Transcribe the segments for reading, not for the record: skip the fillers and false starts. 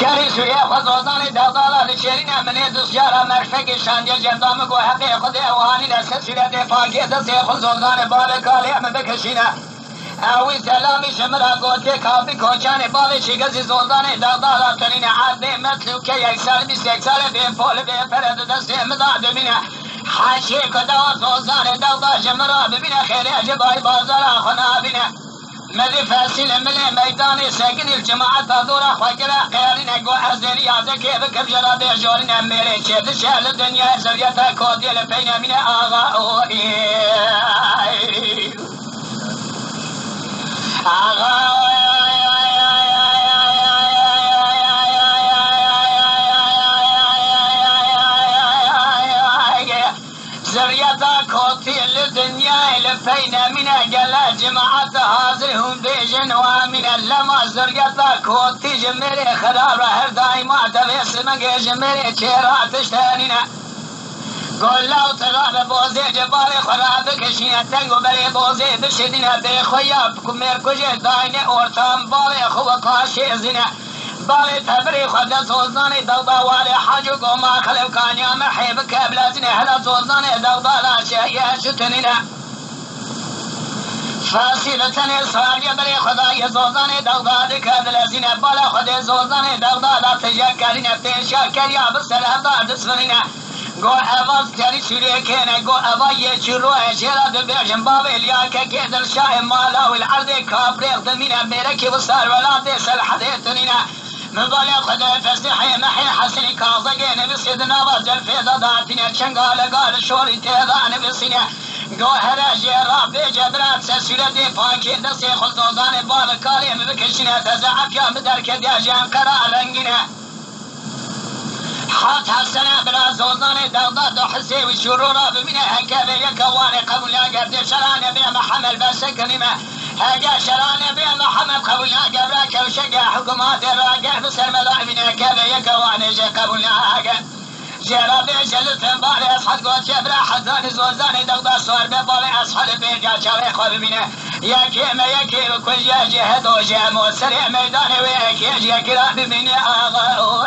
گری سوریه خزوزان دادالا شیرین منی دستیارا مرفق شاندی جندام گو حقی خود اوهانی دست سیرت پاکی دست خزوزان باب کالی ام بکشینه اوی سلامی شمرا گوتی کافی کوچان باب شیگزی زوزان دادالا تنین عادی مثلو که یک سال 21 سال به پول به پرد دست مداد ببینه حاشی کدوا زوزان دادا شمرا ببینه خیلی عجبای بازارا خنا بینه مدی فاسیل ملی میدان ساکن الجماعت دورا خواگره قیارین اگو ازدنی آزه بکم جرا بیجارین میره چه شهل دنیا زویتا کودیل پین امین آغا اوی آغا زريتا كوتي للدنيا لفينا من أجل جماعة حاضرهم بجن ومن لما زريتا كوتي جمري خراب هر دايما تبس مجي جمري كيرات تشتانينا قول لو تغاب بوزي جباري خراب كشينا تنگو بري بوزي بشدنا بخويا بكمير كجي دايني اورتام بالي خو قاشي زنا بالي تبري خد زوزاني دودا والي حاجو قوما خلو كانيا محيب كابلازني هلا زوزاني دودا لا شيء شتننا فاسلتني صاري بري خداي زوزاني دودا كابلازني بالا خد زوزاني دودا لا تجاكرنا تشاكريا بسلام دار دسفرنا گو اواز کری سوریه کنه گو اوا یه چروه شیرا دو بیرجن باب الیاکه که در شاه مالا و العرض کابریق دمینه میرکی و سار ولاد سلحده تنینه مبالي خد فسحي محي حسني كازقين بسيدنا وزل في ضداتنا شنقال قال شوري تيضان بسينا قوهر جيرا في جبرات سسولة دي فاكي دسي خلطوزان باب كاليم بكشنا تزعف يا مدرك يا جام قرار رنقنا حات حسنا بلا زوزان دغداد حسي وشرورا بمنه هكذا يكواني قبل قد شراني بما حمل بس كلمه هاجا شراني بما حمل قبل قبلك وشجع حكومات الراجع بسر ملاعبنا كذا يكواني جا قبل هاجا جرا بجلت بالي اصحاب قوت جبرا حزان زوزان دغداد صور ببالي اصحاب بيجا شاوي خوب بمنه يا كيما يا كيما كل جهد وجام سريع ميداني ويا كيج يا كلاب بمنه اغا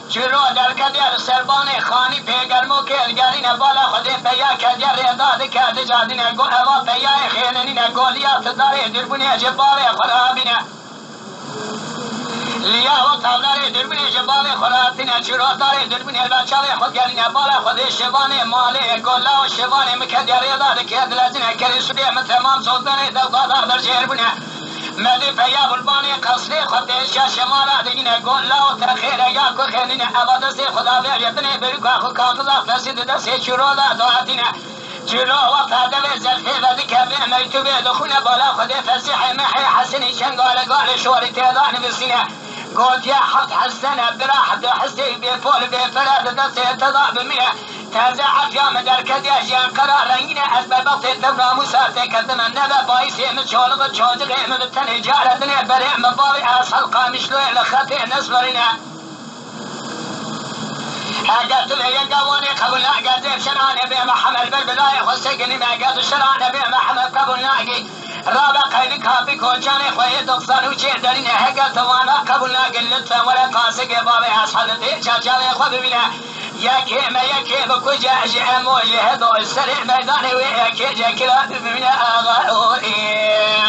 چرا در کدیار سربانی خانی پیگرمو که الگرین بالا خودی پیا کدیار ریداد کد جادینه گو اوا پیا خیلنینه گولیات داری دربونی جبال خرابینه لیا و تابلاری دربونی جبال خرابینه چرا داری دربونی بچه خود گرینه بالا خودی شبانه مالی گولا و شبانه مکدیار ریداد کد لازینه کلی سوریه من تمام صدنه دوغادار در جربونه مدی پیا بلبانی قصری خود شمارا دیگه گل لا و تخیر یا کو خیلین عبادت خدا بیابنه بری کو خو کاغذ فسید دست چرا دعاتینه چرا و فادل زلفی و ذکر میتو به دخول بالا خود فسیح محی حسنی شنگال قال شوری تیدان بسینه قلت يا حط حسنه براحت حسي بفول بفراد دست تضع بمية تزعف يا مدر كدياش يا قرار رنجنا أسبابات الدورة مسارتي كذب النبى بايسي متشولغ تشوزغ مبتني جارتني بريع مباري أصل قامش لوي لخطي نصبرنا قالت لي يا قواني قبل لا قادر شراني بما حمل بالبداية خسقني ما قادر شراني بما حمل قبل لاقي رابع قيد كافي كوشاني خوي دقصان وشي دارين هقا توانا قبل لا قلت ولا قاسق بابي أصحاب الدير شاشالي خوب بنا يا كيما بكوجا جاء موجه هدو السريع ميداني ويا كيجا كلا من أغاوي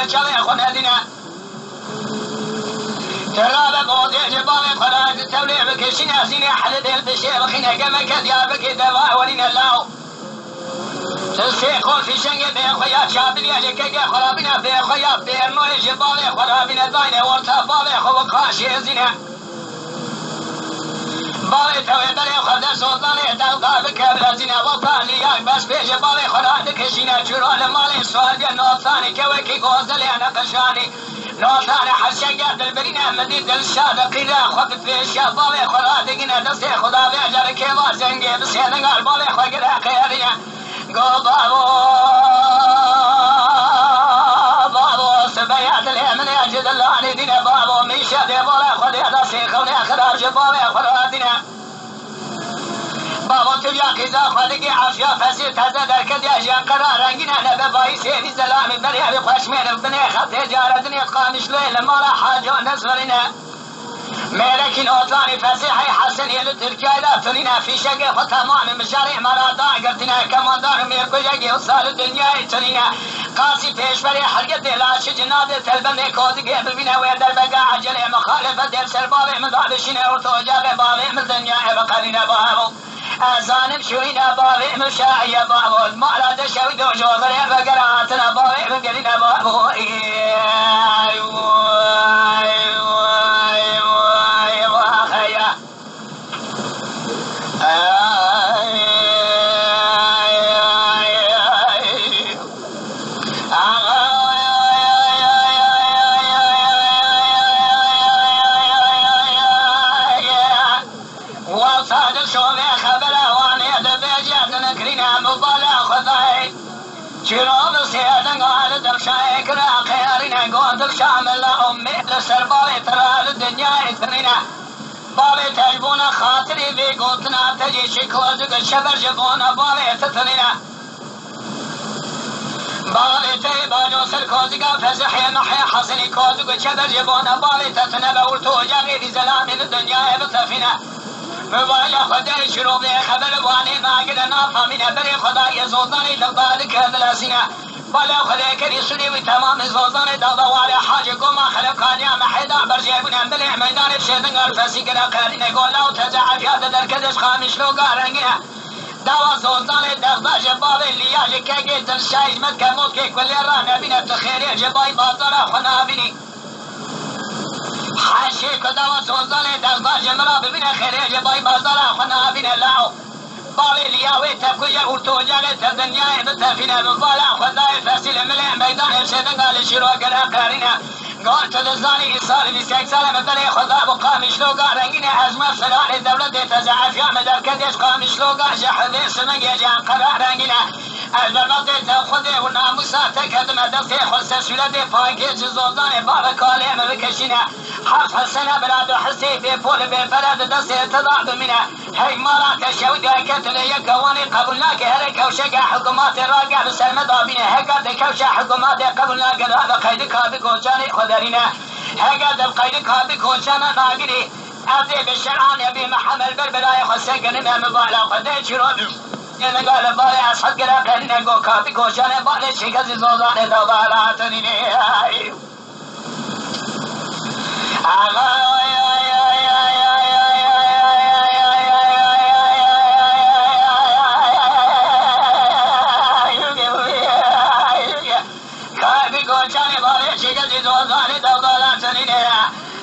بالي شالي خندينا ترى بودي جبال خلاص تولي بكشنا زين حلد البشير خنا كما كذا بك دواء ولنا الله تسيخون في شنق بخيا شابلي عليك خرابنا بخيا بيرنو جبال خرابنا داين ورتفال خو خاشي زين بالي توي بالي خد سلطان دلقا بك زين وطالي بس بجبال خلاص كشنا شرال مالي سوال بينو ثاني كوكي غوزل انا قشاني نوثان حشقات البرينة مديد الشادق إذا خط في الشبالي خرادقنا دستي خدا بيجر كيلا زنقي بسيدن قلبالي خقرا خيرنا قو بابو سبيات اليمن يجد اللاني دينا بابو ميشا دي بولا خدي دستي خوني خراب جبالي خرادنا بابا تبيا كذا خالقي عافية فسير تزاد الكدي أجيان قرار رنجنا نبى سيدي زلامي بريا بخشمين بني خط تجارة دنيا قامش ليل ما لا حاجة نسفرنا ملكين أوطاني فسيحي حسن يلو تركيا لا تنينا في شقة فتمام مشاريع مرادا قرتنا كمان دار ميركو يجي وصال الدنيا تنينا قاسي بيشبري حلقة لا شجناد تلبني كود قبل بنا ويدر بقى عجلة مخالفة دير سربابي مضابشنا ورتوجاب بابي من الدنيا بقالنا بابو أزانب شوينا بابي مشاعي بابو المعرض شوي دو جوغري بقراتنا بابي بقلنا بابو شراب سيادن قال درشاي كرا خيارنا قوت شامل أمي لسربالي ترى الدنيا إثنينا بالي تجبونا خاطري بقوتنا تجي شكوزك الشبر جبونا بالي تثنينا بالي تيبا جو سركوزك فزحي محي حسني كوزك الشبر جبونا بالي تثنى بورتو جاغي زلامي الدنيا بتفينا مبايا خدای شروع به خبر وانی ماگرنا فهمینا بری خدای زودانی دلدار کردلاسینا بالا خدای کری سنی و تمام زودانی دلدوار حاج گما خلقانی محیدا برجیبون بلی میدان شدن الفسی کرا کردین گولا و تجعب یاد در کدش خامش لو گارنگینا دوا زودانی دلدار جبال لیاج که تن شایج مد کموت که کلی را نبینه تخیری جبای بازار خنا بینی حاشي كدوا سوزاني دلدار جمرا ببين خيري جباي بازارا خنا بين لاو بالي لياوي تبكي ورتوجاني تدنيا بتفينا ببالا خداي فاسيل ملي ميدان شدن قال شروع قرا قارينا قلت للزاني إصال بسيك سالة مدني خدا بقامش لو قارنجينا أزمة فلان الدولة دي تزعف يا مدر كديش قامش لو قاش حذي سمن يجان قرارنجينا البلد تأخذي والناموسة تكدم دستي خلص سولدي فاكيج زوزاني بارك عليه مبكشينا حرف السنة بلاد حسي في بول بفرد دستي تضعب منا هاي مرات الشودة كتل يكواني قبلناك هرك وشقا حكومات الراقع بسلمة ضابينا هكذا كوشا حكومات قبلناك هذا قيدك هذا كوشاني خذرينا هكذا بقيدك هذا كوشانا ناقري أذي بالشرعان يبي محمل بربلاي خسقني من مبالا قديش ربي إذا قال بالي أصحاب كلا كنا نقول كافي كوشانة بالي شيء كذي زوزانة دوبارة تنيني كافي كوشانة بالي شيء كذي زوزانة دوبارة تنيني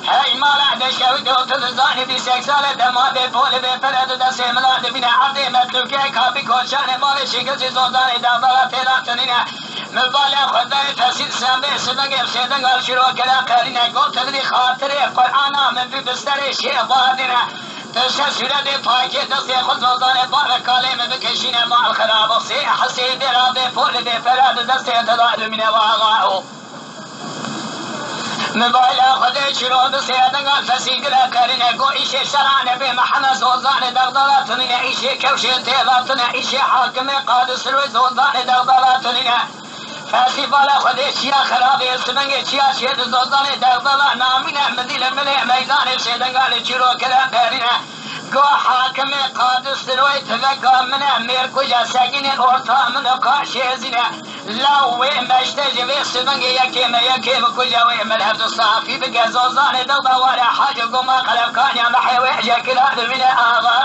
هاي مالا دشوي دوت الزاني بسيك سالة دما بفول بفرد دسي ملاد بنا عرضي مدلوكي كابي كوشاني مالي شكل زوزاني دابلا تلاتنينا مبالا خداي تسيد سامي سبقي بسيدن قال شروع كلا قارينا قلت لي خاطري قرآنا من في بستري شيء بادنا تسلسل دي فاكي دسي خد زوزاني بارك علي من بكشينا مع الخراب وصي حسي درا بفول بفرد دسي تضعد من واغاو مبالا خدای شروع بسیادن قال فسیق لکرینه گو ایشه شرعانه به محمد زوزانه دغدغاتنینه ایشه کوشه تیغاتنه ایشه حاکمه قادس روی زوزانه دغدغاتنینه فسی بالا خدای چیا خرابی اسمنگه چیا شید زوزانه دغدغا نامینه مدیل ملی میدان سیدن قال شروع لکرینه گو حاکم قادس روی تفکر من امیر کجا سگین ارتا من قاشه زینه لاوی مشتج وی سبنگ یکیم کجا وی ملحب صافی بگزازان دو بوار حاج گما قلب کانیا محیوی جکلاد من آغا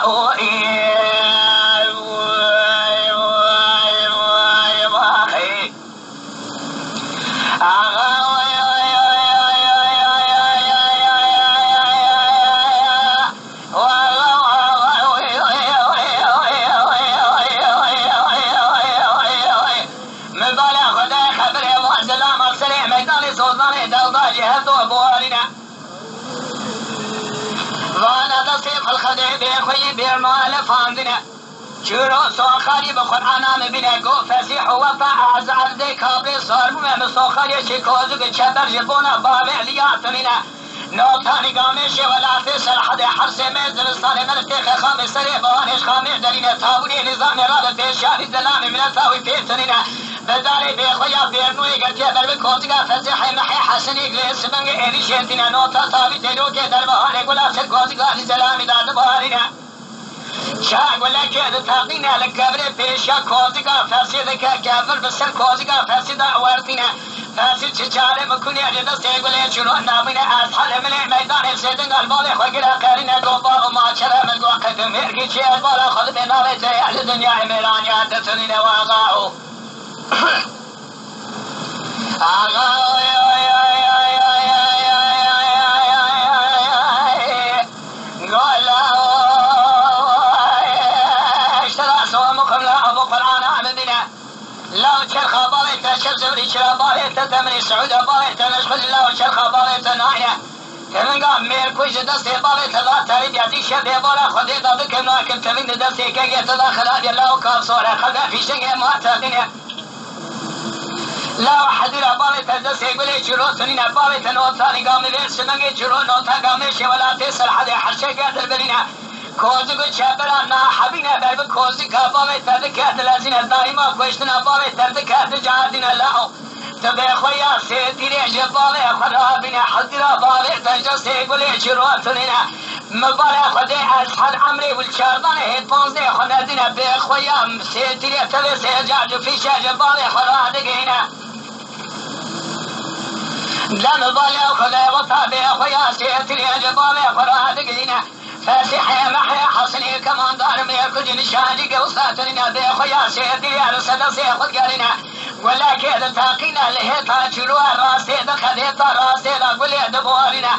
شروع سوخاری بقرآن بینه گو فسیح و فعز عرضه کابل صارمو هم سوخاری شکوزو که چبر جبونا بابع لیاتنینه نوتانی گامش ولات سرحد حرس مزرستان مرتخ خام سری بانش خامه درینه تابونی نظام راد پیشاری زلام من تاوی پیتنینه بداری بخویا بیرنوی گرتی بر بکوزگا فسیح محی حسنی گلیس بنگ ایریشنتینه نوتا تابی تلو که در بحانه گلاس کوزگا زلامی داد بحانینه شاق ولا كده تاقينا لكبر بيشا كوزيقا فاسد كافر بسر كوزيقا فاسد وارتنا فاسد شجاره مكوني اجد سيقول يشنو نامنا اصحاب من ميدان سيدن البال وقرا قارنا غوبا وما شرا من وقت مركي شي البال خذ بنا جاي الدنيا ميلان يا تسنين واغاو اغاو لو شرخ باليت شمس بريشرا باليت تمني سعود باليت نشخل لو شرخ باليت نايا تمن قام مير كويس دستي باليت لا تريد يعطي شبه بالا خذي ضدك ناكم تمن دستي كي تدخل هذه لو كان صورة خذا في شيء ما تدنيا لو حدير باليت دستي يقول شرو سنين باليت نوتاني قام ليس منجي شرو نوتا قام شي ولا تسل حدا حرشة قادر بلينا کوزی کو چپرا نا حبینا بر کوزی کابه ترد کرد لازین دائما کوشتنا بابه ترد کرد جادین لاو تبه خویا سیدی جباله خدا بنا حضرا باله تنجا سیگولی چروتنینا مباله خدا اصحاب عمري والشارضان هيد بانزي خنادنا به خویا سیدی تبه سیجاد فیش جباله خدا دگینا لم باله خدا وطا به خویا سیدی جباله خدا دگینا فاسحة محي حصني كمان دار ميكوج نشاني قوصاتنا بخويا سيدي على صدى سيخد قالنا ولا كده تاقينا لهيتا شلوها راسي دخليتا راسي لا قولي دبوارنا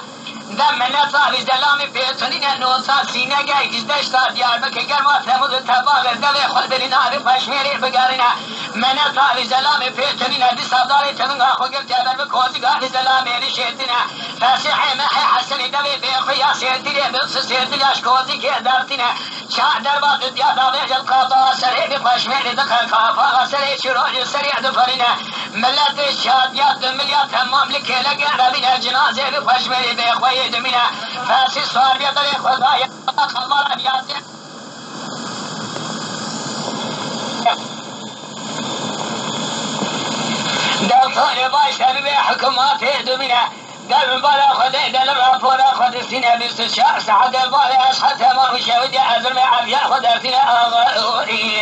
دمنا طالي زلامي بيتنين نوصا سينا جاي جدشتا ديار بك قرما ثمود تباغر دبي خل بلنار فاشميري بقارنا منا طالي زلامي بيتنين دسا داري تنغا خوغل تابر بكوزي قالي زلامي رشيتنا فاسحي محي حسني دبي بيخويا سيدي بلس سيدي اشكوزي كي دارتنا شاع دربات ديا دابي جل قاطا سري بفاشميري دخل قافا سري شروج سريع دفرنا ملات الشاديات مليات همام لكي لقنا بنا جنازي بفاشميري بيخويا دمنا فاسي صار بيطري خدايا خبر بياسي دكتور باشر بحكومات دمنا قال بلا خدي قال رافورا خد سنة باستشار سعد البالي أشخاص ما وشاودي أزرم عافية خدرتنا أغاري